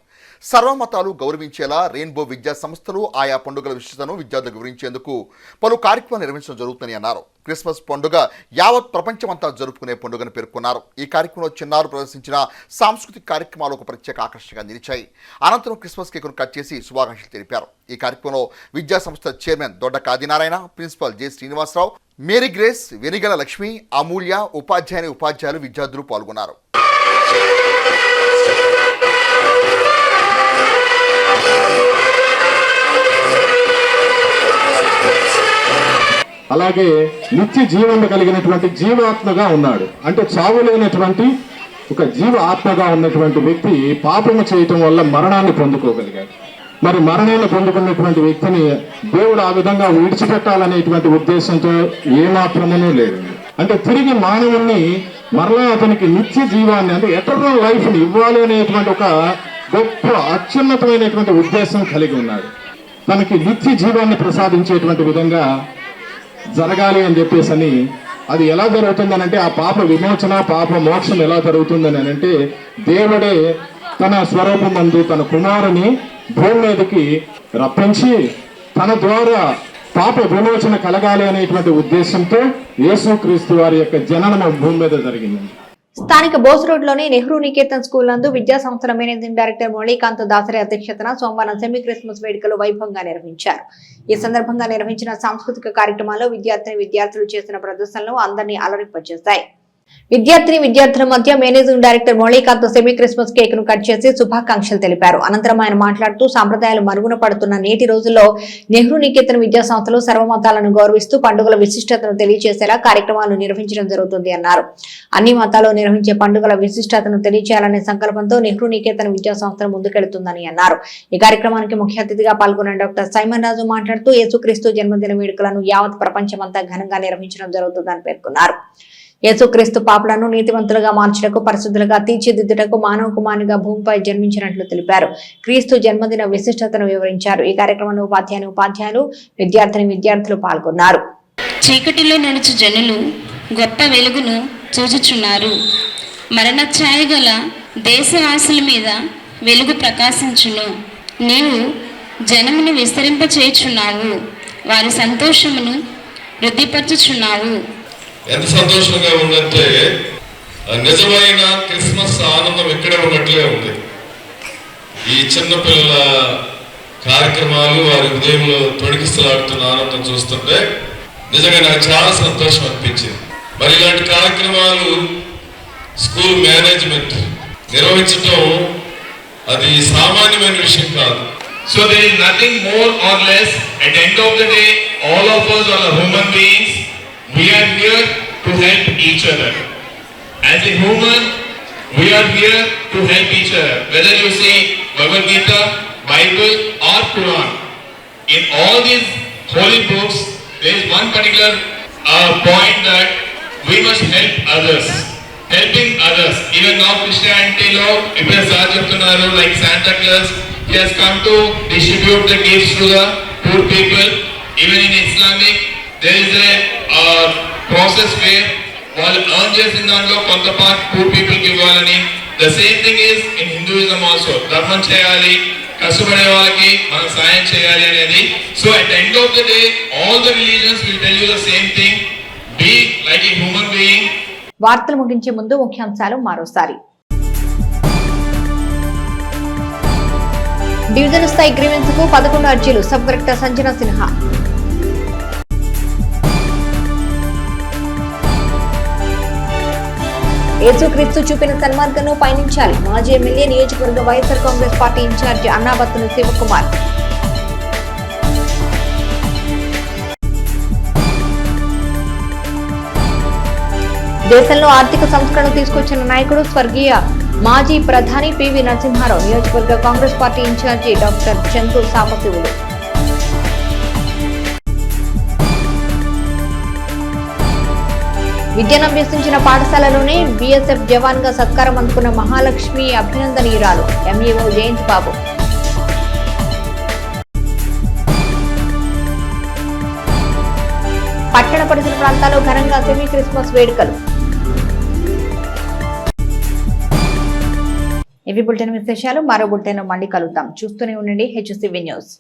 సర్వమతాలు గౌరవించేలా రెయిన్బో విద్యా సంస్థలు ఆయా పండుగల విశిష్టతను విద్యార్థులకు వివరించేందుకు పలు కార్యక్రమాలు నిర్వహించడం జరుగుతుందని అన్నారు. క్రిస్మస్ పండుగ యావత్ ప్రపంచమంతా జరుపుకునే పండుగను పేర్కొన్నారు. ఈ కార్యక్రమంలో చిన్నారులు ప్రదర్శించిన సాంస్కృతిక కార్యక్రమాలు ఒక ప్రత్యేక ఆకర్షణగా నిలిచాయి. అనంతరం క్రిస్మస్ కేకును కట్ చేసి శుభాకాంక్షలు తెలిపారు. ఈ కార్యక్రమంలో విద్యా సంస్థ chairman Dodda Adinarayana, principal J Srinivasa Rao, Mary Grace, Venigalla Lakshmi, Amulya, ఉపాధ్యాయులు విద్యార్థులు పాల్గొన్నారు. అలాగే నిత్య జీవం కలిగినటువంటి జీవాత్మగా ఉన్నాడు. అంటే చావు లేనటువంటి ఒక జీవ ఆత్మగా ఉన్నటువంటి వ్యక్తి పాపము చేయటం వల్ల మరణాన్ని పొందుకోగలిగాడు. మరి మరణాన్ని పొందుకున్నటువంటి వ్యక్తిని దేవుడు ఆ విధంగా విడిచిపెట్టాలనేటువంటి ఉద్దేశంతో ఏమాత్రమూ లేదు. అంటే తిరిగి మానవుణ్ణి మరలా అతనికి నిత్య జీవాన్ని అంటే ఎటర్నల్ లైఫ్ని ఇవ్వాలి అనేటువంటి ఒక గొప్ప అత్యున్నతమైనటువంటి ఉద్దేశం కలిగి ఉన్నాడు. తనకి నిత్య జీవాన్ని ప్రసాదించేటువంటి విధంగా జరగాలి అని చెప్పేసి అది ఎలా జరుగుతుందని అంటే ఆ పాప విమోచన, పాప మోక్షం ఎలా జరుగుతుందని అంటే దేవుడే తన స్వరూపమందు తన కుమారుని భూమి మీదకి రప్పించి తన ద్వారా పాప విమోచన కలగాలి అనేటువంటి ఉద్దేశంతో యేసుక్రీస్తు వారి యొక్క జననం భూమి మీద జరిగింది. స్థానిక బోస్ రోడ్లోని నెహ్రూ నికేతన్ స్కూల్ నందు విద్యా సంస్థల మేనేజింగ్ డైరెక్టర్ మౌళికాంత్ దాసరి అధ్యక్షతన సోమవారం సెమీ క్రిస్మస్ వేడుకలు వైభవంగా నిర్వహించారు. ఈ సందర్భంగా నిర్వహించిన సాంస్కృతిక కార్యక్రమాల్లో విద్యార్థులు చేసిన ప్రదర్శనలు అందరినీ అలరింపజేశాయి. విద్యార్థుల మధ్య managing director Moulikanth semi Christmas cake ను కట్ చేసి శుభాకాంక్షలు తెలిపారు. అనంతరం ఆయన మాట్లాడుతూ సాంప్రదాయాలు మరుగున పడుతున్న నేటి రోజుల్లో నెహ్రూ నికేతన్ విద్యా సంస్థలు సర్వమతాలను గౌరవిస్తూ పండుగల విశిష్టతను తెలియజేసేలా కార్యక్రమాలు నిర్వహించడం జరుగుతుంది అన్నారు. అన్ని మతాల్లో నిర్వహించే పండుగల విశిష్టతను తెలియజేయాలనే సంకల్పంతో నెహ్రూ నికేతన్ విద్యా సంస్థలు ముందుకెళ్తుందని అన్నారు. ఈ కార్యక్రమానికి ముఖ్య అతిథిగా పాల్గొన్న డాక్టర్ సైమన్ రాజు మాట్లాడుతూ యేసుక్రీస్తు జన్మదిన వేడుకలను యావత్ ప్రపంచమంతా ఘనంగా నిర్వహించడం జరుగుతుందని పేర్కొన్నారు. యేసుక్రీస్తు పాపులను నీతివంతులుగా మార్చుటకు, పరిశుద్ధులుగా తీర్చిదిద్దుటకు మానవ కుమారునిగా భూమిపై జన్మించినట్లు తెలిపారు. క్రీస్తు జన్మదిన విశిష్టతను వివరించారు. ఈ కార్యక్రమంలో ఉపాధ్యాయులు, విద్యార్థులు పాల్గొన్నారు. చీకటిలో నడుచు జనులు గొప్ప వెలుగును చూచుచున్నారు. మరణఛాయ గల దేశవాసుల మీద వెలుగు ప్రకాశించును. నీవు జనమును విస్తరింపచేయుచున్నావు, వారి సంతోషమును వృద్ధిపరచుచున్నావు. ఎంత సంతోషంగా ఉందంటే నిజమైన క్రిస్మస్ ఆనందం ఇక్కడే ఉన్నట్లే ఉంది. ఈ చిన్నపిల్లల కార్యక్రమాలు వారి ఉదయంలో తొడిగిస్తలాడుతున్న ఆనందం చూస్తుంటే నిజంగా నాకు చాలా సంతోషం అనిపించింది. మరి ఇలాంటి కార్యక్రమాలు స్కూల్ మేనేజ్మెంట్ నిర్వహించడం అది సామాన్యమైన విషయం కాదు. So there is nothing more or less. At the end of the day, all of us are human beings. We are here to help each other. As a human, we are here to help each other. Whether you see Bhagavad Gita, Bible or Quran, in all these holy books, there is one particular point that we must help others. Helping others. Even now Christianity lo, like Santa Claus, he has come to distribute the gifts to the poor people. Even in Islamic, there is a process where వాళ్ళు earn చేసిన దాంట్లో కొంత పార్ట్ పూర్ పీపుల్కి ఇవ్వాలని. The same thing is in Hinduism also. ధర్మం చేయాలి, కష్టపడే వాళ్ళకి మనం సాయం చేయాలి అనేది. So at the end of the day all the religions will tell you the same thing, be like a human being. వార్తలు ముగించే ముందు ముఖ్యాంశాలు మరోసారి. డివిజన్ స్థాయి గ్రీవెన్స్ కు 11 అర్జీలు, సబ్ కలెక్టర్ సంజన సిన్హా. యేసుక్రీస్తు చూపిన సన్మార్గంలో పయనించాలి. మాజీ ఎమ్మెల్యే, నియోజకవర్గ వైఎస్ఆర్ కాంగ్రెస్ పార్టీ ఇన్ఛార్జి అన్నాబత్తుని శివకుమార్. దేశంలో ఆర్థిక సంస్కరణ తీసుకొచ్చిన నాయకుడు స్వర్గీయ మాజీ ప్రధాని పివి నరసింహారావు. నియోజకవర్గ Congress party incharge doctor Chandu Sambasivudu. విద్యను అభ్యసించిన పాఠశాలలోనే బీఎస్ఎఫ్ జవాన్ గా సత్కారం అందుకున్న మహాలక్ష్మి అభినందనీయురాలు. ఎంఈఓ జయంత్ బాబు. పట్టణ పరిసర ప్రాంతాల్లో ఘనంగా సెమీ క్రిస్మస్ వేడుకలు. ఇవి బులెటిన్ విశేషాలు. మరో బులెటిన్ మళ్ళీ కలుద్దాం. చూస్తూనే ఉండండి HCV న్యూస్.